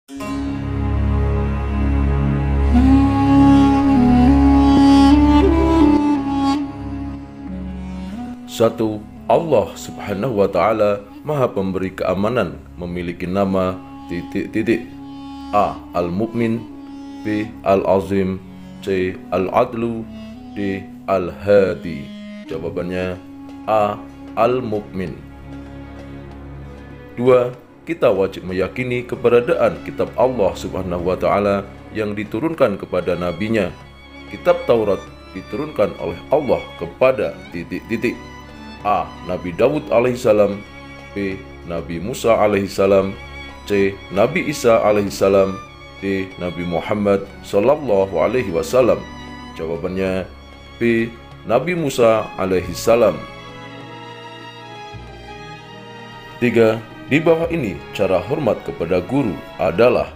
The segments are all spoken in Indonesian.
Satu, Allah Subhanahu wa Ta'ala Maha Pemberi Keamanan, memiliki nama A. Al-Mu'min, B. Al-Azim, C. Al-Adlu, D. Al-Hadi. Jawabannya A. Al-Mu'min. 2. Kita wajib meyakini keberadaan kitab Allah Subhanahu wa Ta'ala yang diturunkan kepada nabinya. Kitab Taurat diturunkan oleh Allah kepada A. Nabi Dawud alaihissalam, B. Nabi Musa alaihissalam, C. Nabi Isa alaihissalam, D. Nabi Muhammad sallallahu alaihi wasallam. Jawabannya B. Nabi Musa alaihissalam. 3. Di bawah ini cara hormat kepada guru adalah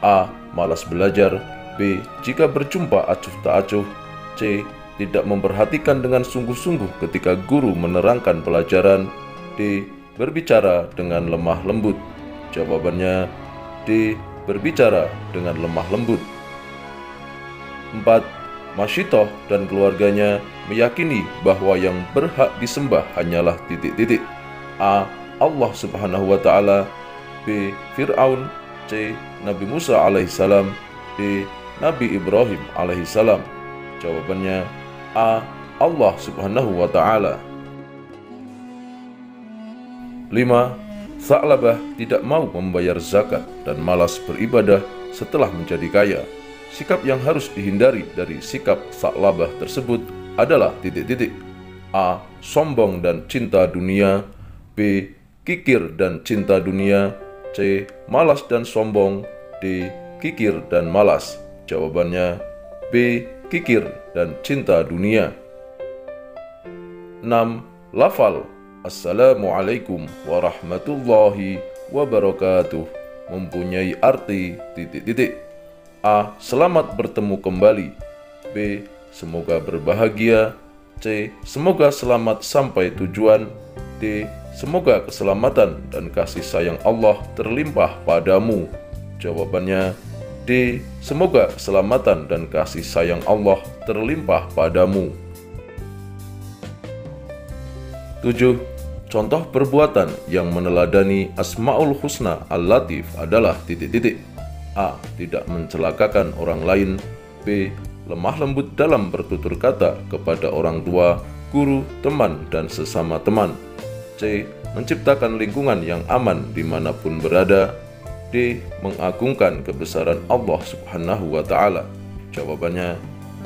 A. Malas belajar, B. Jika berjumpa acuh tak acuh, C. Tidak memperhatikan dengan sungguh-sungguh ketika guru menerangkan pelajaran, D. Berbicara dengan lemah lembut. Jawabannya D. Berbicara dengan lemah lembut. 4. Masyitoh dan keluarganya meyakini bahwa yang berhak disembah hanyalah A. Allah Subhanahu wa Ta'ala, B. Fir'aun, C. Nabi Musa alaihissalam, D. Nabi Ibrahim alaihissalam. Jawabannya A. Allah Subhanahu wa Ta'ala. 5. Sa'labah tidak mau membayar zakat dan malas beribadah setelah menjadi kaya. Sikap yang harus dihindari dari sikap Sa'labah tersebut adalah A. Sombong dan cinta dunia, B. Kikir dan cinta dunia, C. Malas dan sombong, D. Kikir dan malas. Jawabannya B. Kikir dan cinta dunia. 6. Lafal Assalamualaikum warahmatullahi wabarakatuh mempunyai arti A. Selamat bertemu kembali, B. Semoga berbahagia, C. Semoga selamat sampai tujuan, D. Semoga keselamatan dan kasih sayang Allah terlimpah padamu. Jawabannya D. Semoga keselamatan dan kasih sayang Allah terlimpah padamu. 7. Contoh perbuatan yang meneladani Asmaul Husna Al-Latif adalah A. Tidak mencelakakan orang lain, B. Lemah lembut dalam bertutur kata kepada orang tua, guru, teman, dan sesama teman, C. Menciptakan lingkungan yang aman dimanapun berada, D. Mengagungkan kebesaran Allah Subhanahu wa Ta'ala. Jawabannya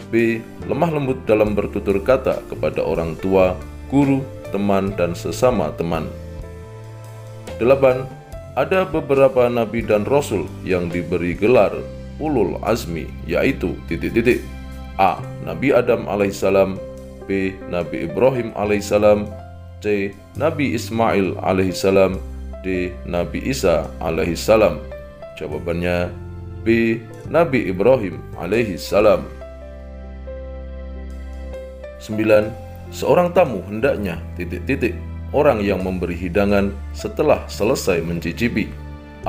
B. Lemah lembut dalam bertutur kata kepada orang tua, guru, teman, dan sesama teman. 8. Ada beberapa nabi dan rasul yang diberi gelar ulul azmi, yaitu A. Nabi Adam alaihissalam, B. Nabi Ibrahim alaihissalam, C. Nabi Ismail alaihissalam, D. Nabi Isa alaihissalam. Jawabannya B. Nabi Ibrahim alaihissalam. 9. Seorang tamu hendaknya orang yang memberi hidangan setelah selesai mencicipi.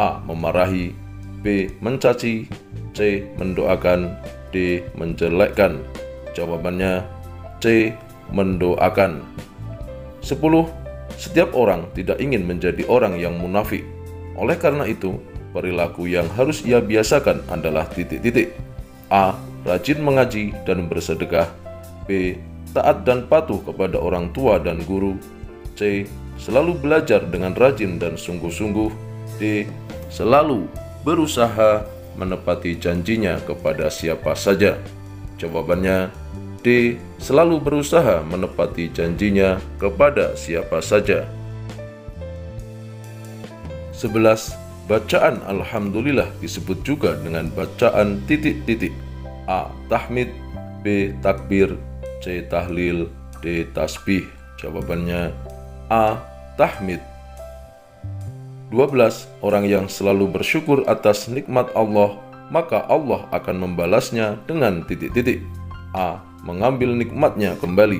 A. Memarahi, B. Mencaci, C. Mendoakan, D. Menjelekkan. Jawabannya C. Mendoakan. 10. Setiap orang tidak ingin menjadi orang yang munafik. Oleh karena itu, perilaku yang harus ia biasakan adalah A. Rajin mengaji dan bersedekah, B. Taat dan patuh kepada orang tua dan guru, C. Selalu belajar dengan rajin dan sungguh-sungguh, D. Selalu berusaha menepati janjinya kepada siapa saja. Jawabannya D. Selalu berusaha menepati janjinya kepada siapa saja. 11. Bacaan Alhamdulillah disebut juga dengan bacaan A. Tahmid, B. Takbir, C. Tahlil, D. Tasbih. Jawabannya A. Tahmid. 12. Orang yang selalu bersyukur atas nikmat Allah, maka Allah akan membalasnya dengan A. Mengambil nikmatnya kembali,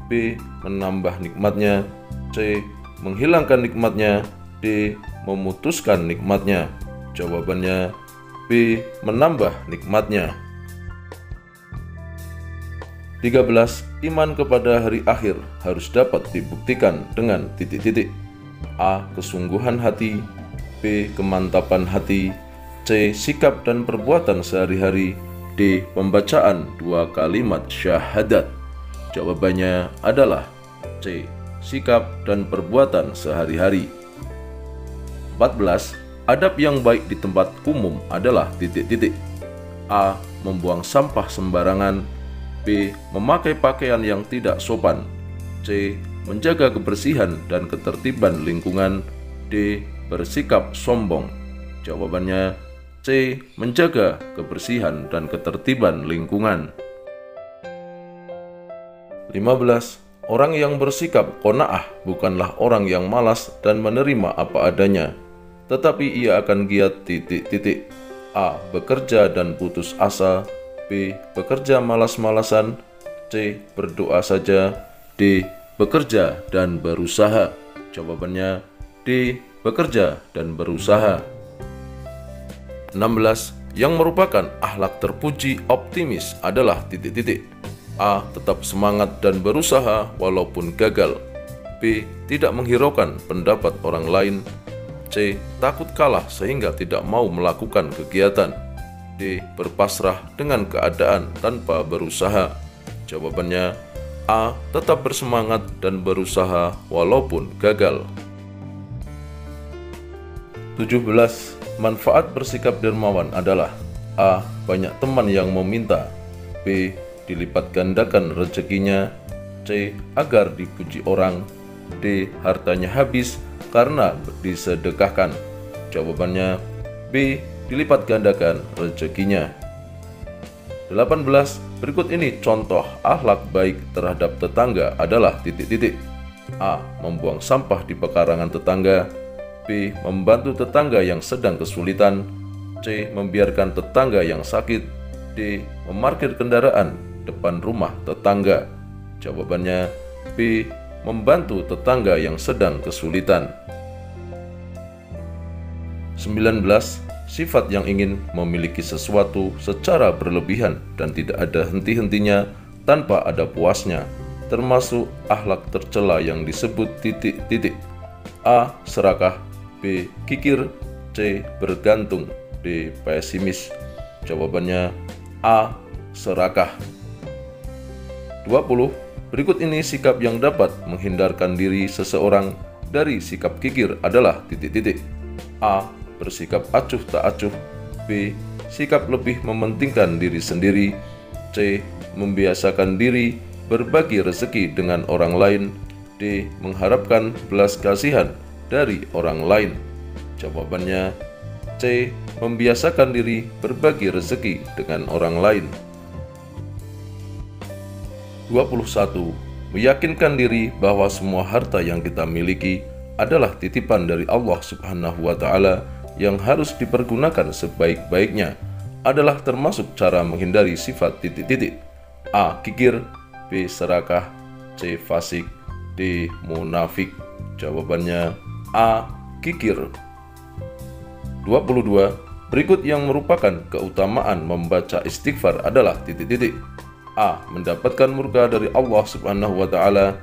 B. Menambah nikmatnya, C. Menghilangkan nikmatnya, D. Memutuskan nikmatnya. Jawabannya B. Menambah nikmatnya. 13. Iman kepada hari akhir harus dapat dibuktikan dengan titik-titik. A. Kesungguhan hati. B. Kemantapan hati. C. Sikap dan perbuatan sehari-hari. D. Pembacaan 2 kalimat syahadat. Jawabannya adalah C. Sikap dan perbuatan sehari-hari. 14. Adab yang baik di tempat umum adalah titik-titik. A. Membuang sampah sembarangan. B. Memakai pakaian yang tidak sopan. C. Menjaga kebersihan dan ketertiban lingkungan. D. Bersikap sombong. Jawabannya C. Menjaga kebersihan dan ketertiban lingkungan. 15. Orang yang bersikap qanaah bukanlah orang yang malas dan menerima apa adanya, tetapi ia akan giat titik-titik. A. Bekerja dan putus asa. B. Bekerja malas-malasan. C. Berdoa saja. D. Bekerja dan berusaha. Jawabannya D. Bekerja dan berusaha. 16. Yang merupakan akhlak terpuji optimis adalah titik-titik. A. Tetap semangat dan berusaha walaupun gagal. B. Tidak menghiraukan pendapat orang lain. C. Takut kalah sehingga tidak mau melakukan kegiatan. D. Berpasrah dengan keadaan tanpa berusaha. Jawabannya A. Tetap bersemangat dan berusaha walaupun gagal. 17. Manfaat bersikap dermawan adalah A. Banyak teman yang meminta. B. Dilipat gandakan rezekinya. C. Agar dipuji orang. D. Hartanya habis karena disedekahkan. Jawabannya B. Dilipat gandakan rezekinya. 18. Berikut ini contoh akhlak baik terhadap tetangga adalah titik-titik. A. Membuang sampah di pekarangan tetangga. B. Membantu tetangga yang sedang kesulitan. C. Membiarkan tetangga yang sakit. D. Memarkir kendaraan depan rumah tetangga. Jawabannya B. Membantu tetangga yang sedang kesulitan. 19. Sifat yang ingin memiliki sesuatu secara berlebihan dan tidak ada henti-hentinya tanpa ada puasnya, termasuk akhlak tercela yang disebut titik-titik. A. Serakah. B. Kikir. C. Bergantung. D. Pesimis. Jawabannya A. Serakah. 20. Berikut ini sikap yang dapat menghindarkan diri seseorang dari sikap kikir adalah titik-titik. A. Bersikap acuh tak acuh. B. Sikap lebih mementingkan diri sendiri. C. Membiasakan diri berbagi rezeki dengan orang lain. D. Mengharapkan belas kasihan dari orang lain. Jawabannya C. Membiasakan diri berbagi rezeki dengan orang lain. 21. Meyakinkan diri bahwa semua harta yang kita miliki adalah titipan dari Allah Subhanahu wa Ta'ala yang harus dipergunakan sebaik-baiknya adalah termasuk cara menghindari sifat titik-titik. A. Kikir. B. Serakah. C. Fasik. D. Munafik. Jawabannya A. Kikir. 22. Berikut yang merupakan keutamaan membaca istighfar adalah titik-titik. A. Mendapatkan murka dari Allah Subhanahu wa Ta'ala.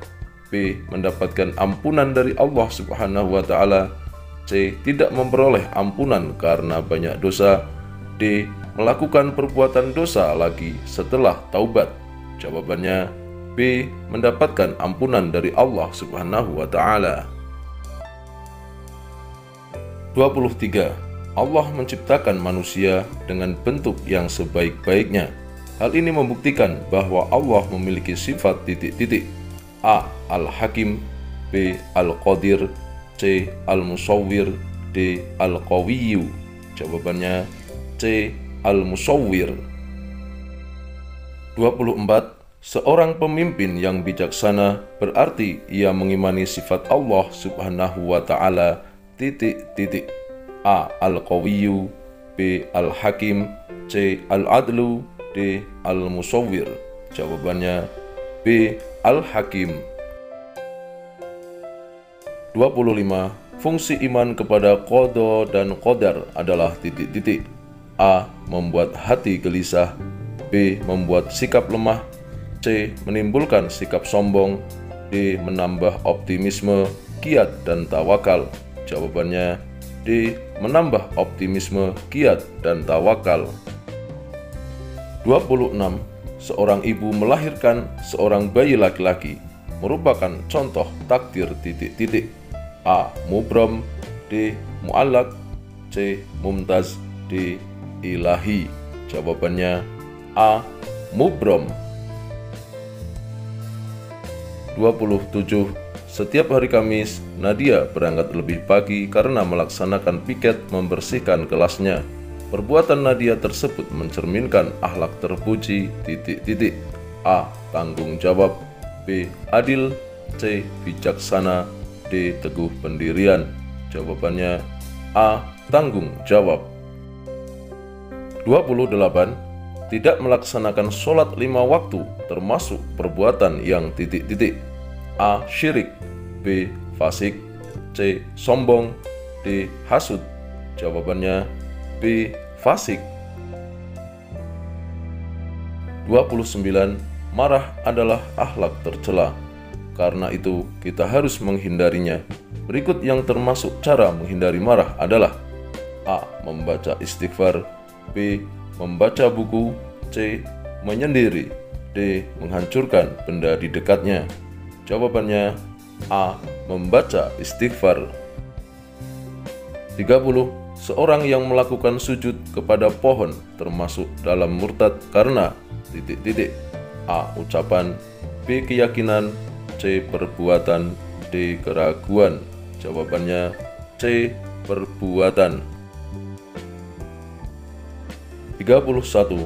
B. Mendapatkan ampunan dari Allah Subhanahu wa Ta'ala. C. Tidak memperoleh ampunan karena banyak dosa. D. Melakukan perbuatan dosa lagi setelah taubat. Jawabannya B. Mendapatkan ampunan dari Allah Subhanahu wa Ta'ala. 23. Allah menciptakan manusia dengan bentuk yang sebaik-baiknya. Hal ini membuktikan bahwa Allah memiliki sifat titik-titik. A. Al-Hakim. B. Al-Qadir. C. Al-Musawwir. D. Al-Qawiyyu. Jawabannya C. Al-Musawwir. 24. Seorang pemimpin yang bijaksana berarti ia mengimani sifat Allah Subhanahu wa Ta'ala titik-titik. A. Al-Qawiyyu. B. Al-Hakim. C. Al-Adlu. D. Al-Musawwir. Jawabannya B. Al-Hakim. 25. Fungsi iman kepada qada dan qadar adalah titik-titik. A. Membuat hati gelisah. B. Membuat sikap lemah. C. Menimbulkan sikap sombong. D. Menambah optimisme, kiat, dan tawakal. Jawabannya D. Menambah optimisme, kiat, dan tawakal. 26. Seorang ibu melahirkan seorang bayi laki-laki merupakan contoh takdir titik-titik. A. Mubram. D. Mu'allak. C. Mumtaz. D. Ilahi. Jawabannya A. Mubram. 27. Setiap hari Kamis, Nadia berangkat lebih pagi karena melaksanakan piket membersihkan kelasnya. Perbuatan Nadia tersebut mencerminkan akhlak terpuji titik-titik. A. Tanggung jawab. B. Adil. C. Bijaksana. D. Teguh pendirian. Jawabannya A. Tanggung jawab. 28. Tidak melaksanakan sholat 5 waktu termasuk perbuatan yang titik-titik. A. Syirik. B. Fasik. C. Sombong. D. Hasud. Jawabannya B. Fasik. 29. Marah adalah akhlak tercela. Karena itu, kita harus menghindarinya. Berikut yang termasuk cara menghindari marah adalah A. Membaca istighfar. B. Membaca buku. C. Menyendiri. D. Menghancurkan benda di dekatnya. Jawabannya A. Membaca istighfar. 30. Seorang yang melakukan sujud kepada pohon termasuk dalam murtad karena titik-titik. A. Ucapan. B. Keyakinan. C. Perbuatan. D. Keraguan. Jawabannya C. Perbuatan. 31.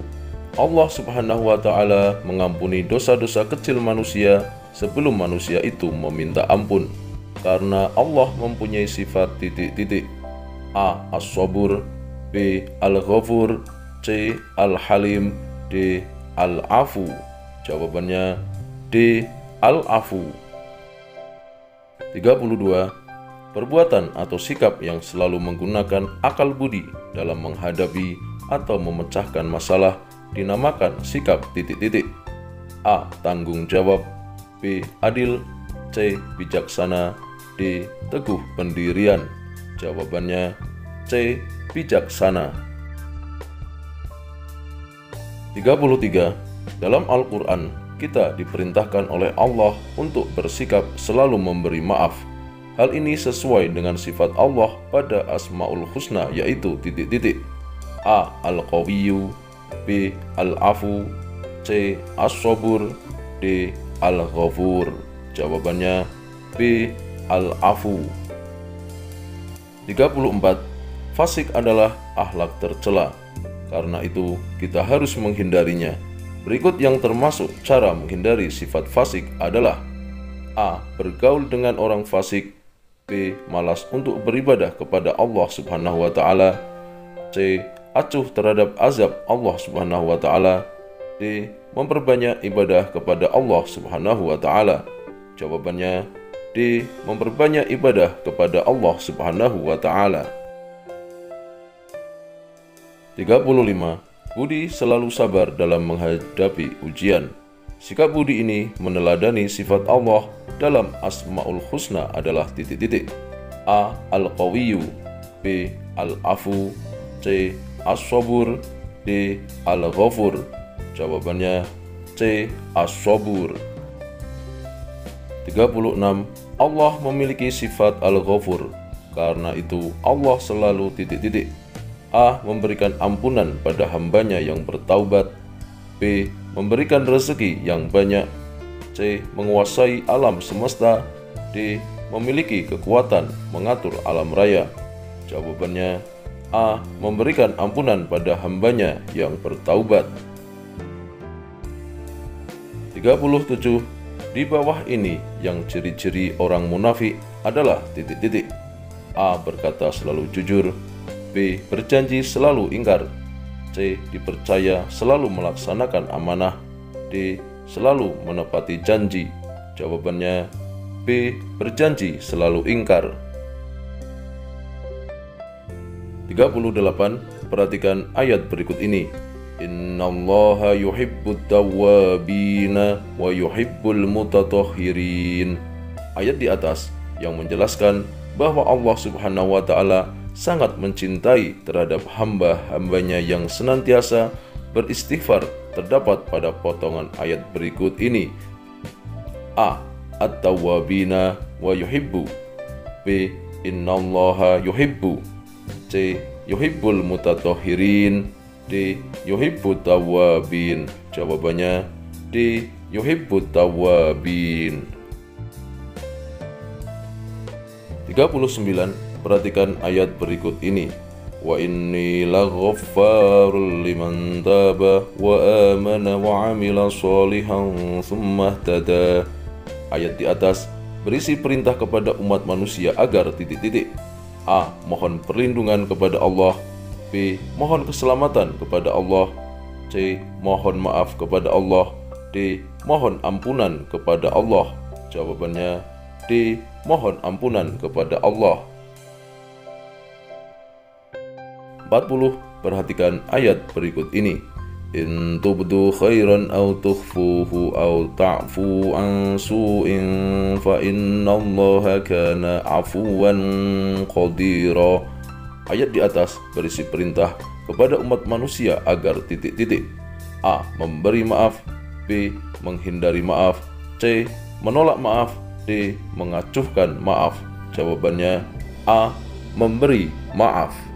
Allah Subhanahu wa Ta'ala mengampuni dosa-dosa kecil manusia sebelum manusia itu meminta ampun, karena Allah mempunyai sifat titik-titik. A. As-Sabur. B. Al-Ghafur. C. Al-Halim. D. Al-Afu. Jawabannya D. Al-Afu. 32. Perbuatan atau sikap yang selalu menggunakan akal budi dalam menghadapi atau memecahkan masalah dinamakan sikap titik-titik. A. Tanggung jawab. B. Adil. C. Bijaksana. D. Teguh pendirian. Jawabannya C. Bijaksana. 33. Dalam Al-Quran, kita diperintahkan oleh Allah untuk bersikap selalu memberi maaf. Hal ini sesuai dengan sifat Allah pada Asmaul Husna, yaitu titik-titik. A. Al-Qawiyyu. B. Al-Afu. C. As-Sabur. D. Al-Ghafur. Jawabannya B. Al-Afu. 34. Fasik adalah akhlak tercela. Karena itu, kita harus menghindarinya. Berikut yang termasuk cara menghindari sifat fasik adalah A. Bergaul dengan orang fasik. B. Malas untuk beribadah kepada Allah Subhanahu wa Ta'ala. C. Acuh terhadap azab Allah Subhanahu wa Ta'ala. D. Memperbanyak ibadah kepada Allah Subhanahu wa Ta'ala. Jawabannya D. Memperbanyak ibadah kepada Allah Subhanahu wa Ta'ala. 35. Budi selalu sabar dalam menghadapi ujian. Sikap budi ini meneladani sifat Allah dalam Asmaul Husna adalah titik-titik. A. Al-Qawiyyu. B. Al-Afu. C. As-Sabur. D. Al-Ghafur. Jawabannya C. As-Sabur. 36. Allah memiliki sifat Al-Ghafur. Karena itu Allah selalu titik-titik. A. Memberikan ampunan pada hambanya yang bertaubat. B. Memberikan rezeki yang banyak. C. Menguasai alam semesta. D. Memiliki kekuatan mengatur alam raya. Jawabannya A. Memberikan ampunan pada hambanya yang bertaubat. 37. Di bawah ini yang ciri-ciri orang munafik adalah titik-titik. A. Berkata selalu jujur. B. Berjanji selalu ingkar. C. Dipercaya selalu melaksanakan amanah. D. Selalu menepati janji. Jawabannya B. Berjanji selalu ingkar. 38. Perhatikan ayat berikut ini. Innallaha yuhibbut tawwabina wa yuhibbul mutatahhirin. Ayat di atas yang menjelaskan bahwa Allah Subhanahu wa taala sangat mencintai terhadap hamba-hambanya yang senantiasa beristighfar terdapat pada potongan ayat berikut ini. A. At-tawwabina wa yuhibbu. B. Innallaha yuhibbu. C. Yuhibbul mutatahhirin. D. Yuhibbut tawwabin. Jawabannya D. Yuhibbut tawwabin. 39. Perhatikan ayat berikut ini. Wa inni laghaffarul liman taba wa amana wa amila sholihan tsumma ihtada. Ayat di atas berisi perintah kepada umat manusia agar A. Mohon perlindungan kepada Allah. B. Mohon keselamatan kepada Allah. C. Mohon maaf kepada Allah. D. Mohon ampunan kepada Allah. Jawabannya D. Mohon ampunan kepada Allah. 40. Perhatikan ayat berikut ini. In tubdu khairan aw tukhfuhu aw ta'fu an su'in fa innallaha kana afuwan qadira. Ayat di atas berisi perintah kepada umat manusia agar A. Memberi maaf. B. Menghindari maaf. C. Menolak maaf. D. Mengacuhkan maaf. Jawabannya A. Memberi maaf.